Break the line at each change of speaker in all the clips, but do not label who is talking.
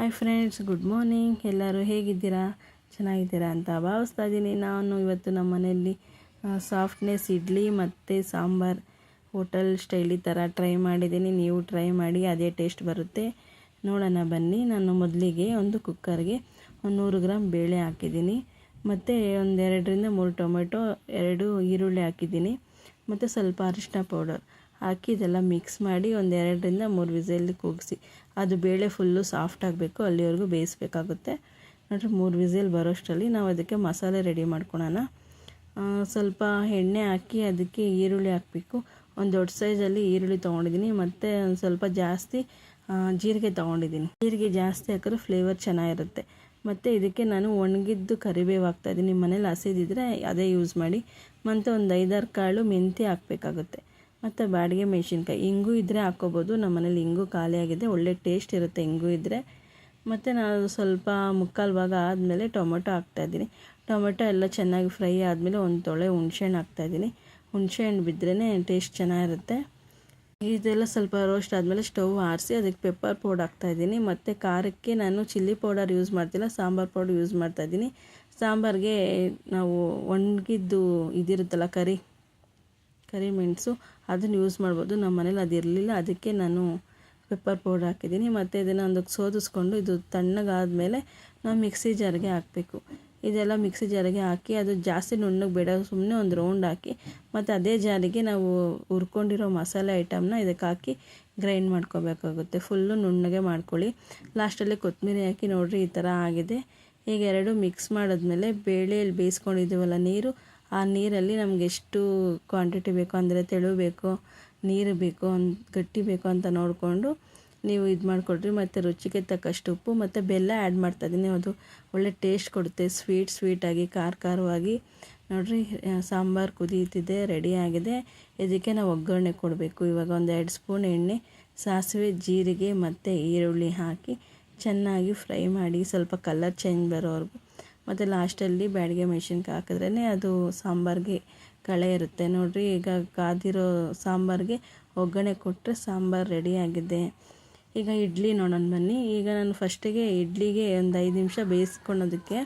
Hi friends, good morning. ಎಲ್ಲರೂ ಹೇಗಿದ್ದೀರಾ? ಚೆನ್ನಾಗಿದ್ದೀರಾ ಅಂತ ಭಾವಿಸ್ತಾ ಇದ್ದೀನಿ. ನಾನು ಇವತ್ತು ನಮ್ಮ ಮನೆಯಲ್ಲಿ ಸಾಫ್ಟ್ನೆಸ್ ಇಡ್ಲಿ ಮತ್ತು ಸಾಂಬಾರು ಹೋಟೆಲ್ ಸ್ಟೈಲಿ ಥರ ಟ್ರೈ ಮಾಡಿದ್ದೀನಿ. ನೀವು ಟ್ರೈ ಮಾಡಿ, ಅದೇ ಟೇಸ್ಟ್ ಬರುತ್ತೆ. ನೋಡೋಣ ಬನ್ನಿ. ನಾನು ಮೊದಲಿಗೆ ಒಂದು ಕುಕ್ಕರ್ಗೆ 100 ಗ್ರಾಮ್ ಬೇಳೆ ಹಾಕಿದ್ದೀನಿ, ಮತ್ತು ಒಂದು 2ರಿಂದ 3 ಟೊಮೆಟೊ, 2 ಈರುಳ್ಳಿ ಹಾಕಿದ್ದೀನಿ, ಮತ್ತು ಸ್ವಲ್ಪ ಅರಿಶಿನ ಪೌಡರ್ ಹಾಕಿ ಇದೆಲ್ಲ ಮಿಕ್ಸ್ ಮಾಡಿ ಒಂದು 2ರಿಂದ 3 ವಿಸಲ್ ಕೂಗಿಸಿ. ಅದು ಬೇಳೆ ಫುಲ್ಲು ಸಾಫ್ಟ್ ಆಗಬೇಕು, ಅಲ್ಲಿವರೆಗೂ ಬೇಯಿಸಬೇಕಾಗುತ್ತೆ. ನೋಡಿರಿ, 3 ವಿಸಲ್ ಬರೋಷ್ಟರಲ್ಲಿ ನಾವು ಅದಕ್ಕೆ ಮಸಾಲೆ ರೆಡಿ ಮಾಡ್ಕೊಳೋಣ. ಸ್ವಲ್ಪ ಎಣ್ಣೆ ಹಾಕಿ ಅದಕ್ಕೆ ಈರುಳ್ಳಿ ಹಾಕಬೇಕು. ಒಂದು ದೊಡ್ಡ ಸೈಜಲ್ಲಿ ಈರುಳ್ಳಿ ತೊಗೊಂಡಿದ್ದೀನಿ, ಮತ್ತು ಒಂದು ಸ್ವಲ್ಪ ಜಾಸ್ತಿ ಜೀರಿಗೆ ತೊಗೊಂಡಿದ್ದೀನಿ. ಜೀರಿಗೆ ಜಾಸ್ತಿ ಹಾಕಿದ್ರೆ ಫ್ಲೇವರ್ ಚೆನ್ನಾಗಿರುತ್ತೆ. ಮತ್ತು ಇದಕ್ಕೆ ನಾನು ಒಣಗಿದ್ದು ಕರಿಬೇವು ಹಾಕ್ತಾಯಿದ್ದೀನಿ. ನಿಮ್ಮ ಮನೇಲಿ ಹಸಿದಿದ್ದರೆ ಅದೇ ಯೂಸ್ ಮಾಡಿ. ಮತ್ತು ಒಂದು 5-6 ಕಾಳು ಮೆಂತ್ಯ ಹಾಕಬೇಕಾಗುತ್ತೆ. ಮತ್ತು ಬಾಡಿಗೆ ಮೆಣಸಿನ್ಕಾಯಿ, ಇಂಗು ಇದ್ದರೆ ಹಾಕ್ಕೋಬೋದು. ನಮ್ಮ ಮನೇಲಿ ಇಂಗು ಖಾಲಿಯಾಗಿದೆ, ಒಳ್ಳೆ ಟೇಸ್ಟ್ ಇರುತ್ತೆ ಇಂಗು ಇದ್ದರೆ. ಮತ್ತು ನಾನು ಸ್ವಲ್ಪ ಮುಕ್ಕಾಲು ಭಾಗ ಆದಮೇಲೆ ಟೊಮೆಟೊ ಹಾಕ್ತಾಯಿದ್ದೀನಿ. ಟೊಮೆಟೊ ಎಲ್ಲ ಚೆನ್ನಾಗಿ ಫ್ರೈ ಆದಮೇಲೆ ಒಂದು ತೊಳೆ ಹುಣಸೆಹಣ್ಣು ಹಾಕ್ತಾಯಿದ್ದೀನಿ. ಹುಣಸೆಹಣ್ಣು ಬಿದ್ರೇ ಟೇಸ್ಟ್ ಚೆನ್ನಾಗಿರುತ್ತೆ. ಇದೆಲ್ಲ ಸ್ವಲ್ಪ ರೋಸ್ಟ್ ಆದಮೇಲೆ ಸ್ಟವ್ ಆರಿಸಿ ಅದಕ್ಕೆ ಪೆಪ್ಪರ್ ಪೌಡರ್ ಹಾಕ್ತಾಯಿದ್ದೀನಿ. ಮತ್ತು ಖಾರಕ್ಕೆ ನಾನು ಚಿಲ್ಲಿ ಪೌಡರ್ ಯೂಸ್ ಮಾಡ್ತಿಲ್ಲ, ಸಾಂಬಾರು ಪೌಡರ್ ಯೂಸ್ ಮಾಡ್ತಾಯಿದ್ದೀನಿ. ಸಾಂಬಾರಿಗೆ ನಾವು ಒಣಗಿದ್ದು ಇದಿರುತ್ತಲ್ಲ ಕರಿಮೆಣಸು, ಅದನ್ನು ಯೂಸ್ ಮಾಡ್ಬೋದು. ನಮ್ಮ ಮನೇಲಿ ಅದಿರಲಿಲ್ಲ, ಅದಕ್ಕೆ ನಾನು ಪೆಪ್ಪರ್ ಪೌಡರ್ ಹಾಕಿದ್ದೀನಿ. ಮತ್ತು ಇದನ್ನು ಒಂದಕ್ಕೆ ಸೋದಿಸ್ಕೊಂಡು ಇದು ತಣ್ಣಗಾದಮೇಲೆ ನಾವು ಮಿಕ್ಸಿ ಜಾರಿಗೆ ಹಾಕಬೇಕು. ಇದೆಲ್ಲ ಮಿಕ್ಸಿ ಜಾರಿಗೆ ಹಾಕಿ ಅದು ಜಾಸ್ತಿ ನುಣ್ಣಗೆ ಬೇಡ, ಸುಮ್ಮನೆ ಒಂದು ರೌಂಡ್ ಹಾಕಿ, ಮತ್ತು ಅದೇ ಜಾರಿಗೆ ನಾವು ಹುರ್ಕೊಂಡಿರೋ ಮಸಾಲೆ ಐಟಮ್ನ ಇದಕ್ಕೆ ಹಾಕಿ ಗ್ರೈಂಡ್ ಮಾಡ್ಕೋಬೇಕಾಗುತ್ತೆ. ಫುಲ್ಲು ನುಣ್ಣಗೆ ಮಾಡ್ಕೊಳ್ಳಿ. ಲಾಸ್ಟಲ್ಲಿ ಕೊತ್ತಂಬರಿ ಹಾಕಿ ನೋಡಿರಿ, ಈ ಥರ ಆಗಿದೆ. ಈಗ ಎರಡು ಮಿಕ್ಸ್ ಮಾಡಿದ್ಮೇಲೆ ಬೇಳೆಯಲ್ಲಿ ಬೇಯಿಸ್ಕೊಂಡಿದ್ದೀವಲ್ಲ ನೀರು, ಆ ನೀರಲ್ಲಿ ನಮ್ಗೆ ಎಷ್ಟು ಕ್ವಾಂಟಿಟಿ ಬೇಕು, ಅಂದರೆ ತೆಳು ಬೇಕೋ ನೀರು ಬೇಕೋ ಗಟ್ಟಿ ಬೇಕೋ ಅಂತ ನೋಡಿಕೊಂಡು ನೀವು ಇದು ಮಾಡಿಕೊಡ್ರಿ. ಮತ್ತು ರುಚಿಗೆ ತಕ್ಕಷ್ಟು ಉಪ್ಪು ಮತ್ತು ಬೆಲ್ಲ ಆ್ಯಡ್ ಮಾಡ್ತಾಯಿದ್ದೀನಿ. ಅದು ಒಳ್ಳೆ ಟೇಸ್ಟ್ ಕೊಡುತ್ತೆ, ಸ್ವೀಟಾಗಿ ಖಾರವಾಗಿ. ನೋಡಿರಿ, ಸಾಂಬಾರು ಕುದೀತಿದೆ, ರೆಡಿಯಾಗಿದೆ. ಇದಕ್ಕೆ ನಾವು ಒಗ್ಗರಣೆ ಕೊಡಬೇಕು. ಇವಾಗ ಒಂದು 2 ಸ್ಪೂನ್ ಎಣ್ಣೆ, ಸಾಸಿವೆ, ಜೀರಿಗೆ ಮತ್ತು ಈರುಳ್ಳಿ ಹಾಕಿ ಚೆನ್ನಾಗಿ ಫ್ರೈ ಮಾಡಿ, ಸ್ವಲ್ಪ ಕಲರ್ ಚೇಂಜ್ ಬರೋವರೆಗೂ. ಮತ್ತು ಲಾಸ್ಟಲ್ಲಿ ಬ್ಯಾಡಿಗೆ ಮೆಣಸಿನ್ಕಾಯಿ ಹಾಕಿದ್ರೇ ಅದು ಸಾಂಬಾರಿಗೆ ಕಳೆ ಇರುತ್ತೆ. ನೋಡಿರಿ, ಈಗ ಕಾದಿರೋ ಸಾಂಬಾರಿಗೆ ಒಗ್ಗರಣೆ ಕೊಟ್ಟರೆ ಸಾಂಬಾರು ರೆಡಿಯಾಗಿದೆ. ಈಗ ಇಡ್ಲಿ ನೋಡೋಣ ಬನ್ನಿ. ಈಗ ನಾನು ಫಸ್ಟಿಗೆ ಇಡ್ಲಿಗೆ ಒಂದು 5 ನಿಮಿಷ ಬೇಯಿಸ್ಕೊಳೋದಕ್ಕೆ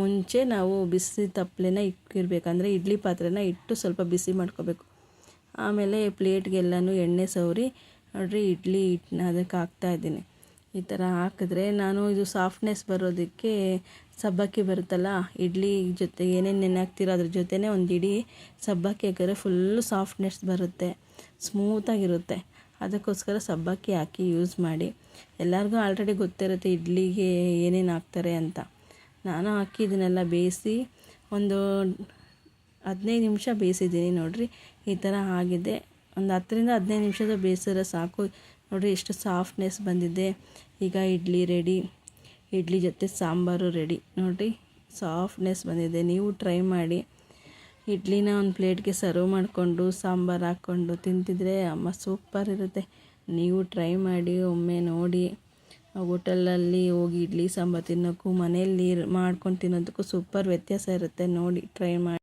ಮುಂಚೆ ನಾವು ಬಿಸಿ ತಪ್ಪಲೆನ ಇಟ್ಟಿರ್ಬೇಕಂದ್ರೆ ಇಡ್ಲಿ ಪಾತ್ರೆನ ಇಟ್ಟು ಸ್ವಲ್ಪ ಬಿಸಿ ಮಾಡ್ಕೋಬೇಕು. ಆಮೇಲೆ ಪ್ಲೇಟ್ಗೆಲ್ಲನೂ ಎಣ್ಣೆ ಸವರಿ ನೋಡಿರಿ, ಇಡ್ಲಿ ಹಿಟ್ಟನ್ನ ಅದಕ್ಕೆ ಹಾಕ್ತಾಯಿದ್ದೀನಿ. ಈ ಥರ ಹಾಕಿದ್ರೆ ನಾನು ಇದು ಸಾಫ್ಟ್ನೆಸ್ ಬರೋದಕ್ಕೆ ಸಬ್ಬಕ್ಕಿ ಬರುತ್ತಲ್ಲ, ಇಡ್ಲಿ ಜೊತೆ ಏನೇನು ನೆನೆ ಹಾಕ್ತಿರೋ ಅದ್ರ ಜೊತೆನೇ ಒಂದು ಇಡೀ ಸಬ್ಬಕ್ಕಿ ಹಾಕಿದ್ರೆ ಫುಲ್ಲು ಸಾಫ್ಟ್ನೆಸ್ ಬರುತ್ತೆ, ಸ್ಮೂತಾಗಿರುತ್ತೆ. ಅದಕ್ಕೋಸ್ಕರ ಸಬ್ಬಕ್ಕಿ ಹಾಕಿ ಯೂಸ್ ಮಾಡಿ. ಎಲ್ಲರಿಗೂ ಆಲ್ರೆಡಿ ಗೊತ್ತಿರುತ್ತೆ ಇಡ್ಲಿಗೆ ಏನೇನು ಹಾಕ್ತಾರೆ ಅಂತ. ನಾನು ಹಾಕಿ ಇದನ್ನೆಲ್ಲ ಬೇಯಿಸಿ ಒಂದು 15 ನಿಮಿಷ ಬೇಯಿಸಿದ್ದೀನಿ. ನೋಡಿರಿ, ಈ ಥರ ಆಗಿದೆ. ಒಂದು 10ರಿಂದ 15 ನಿಮಿಷದ ಬೇಯಿಸಿದ್ರೆ ಸಾಕು. ನೋಡಿರಿ, ಎಷ್ಟು ಸಾಫ್ಟ್ನೆಸ್ ಬಂದಿದೆ. ಈಗ ಇಡ್ಲಿ ರೆಡಿ, ಇಡ್ಲಿ ಜೊತೆ ಸಾಂಬಾರು ರೆಡಿ. ನೋಡಿರಿ, ಸಾಫ್ಟ್ನೆಸ್ ಬಂದಿದೆ. ನೀವು ಟ್ರೈ ಮಾಡಿ. ಇಡ್ಲಿನ ಒಂದು ಪ್ಲೇಟ್ಗೆ ಸರ್ವ್ ಮಾಡಿಕೊಂಡು ಸಾಂಬಾರು ಹಾಕ್ಕೊಂಡು ತಿಂತಿದ್ರೆ ಅಮ್ಮ ಸೂಪರ್ ಇರುತ್ತೆ. ನೀವು ಟ್ರೈ ಮಾಡಿ, ಒಮ್ಮೆ ನೋಡಿ. ಹೋಟೆಲಲ್ಲಿ ಹೋಗಿ ಇಡ್ಲಿ ಸಾಂಬಾರು ತಿನ್ನೋಕ್ಕೂ ಮನೆಯಲ್ಲಿ ಮಾಡ್ಕೊಂಡು ತಿನ್ನೋದಕ್ಕೂ ಸೂಪರ್ ವ್ಯತ್ಯಾಸ ಇರುತ್ತೆ. ನೋಡಿ, ಟ್ರೈ ಮಾಡಿ.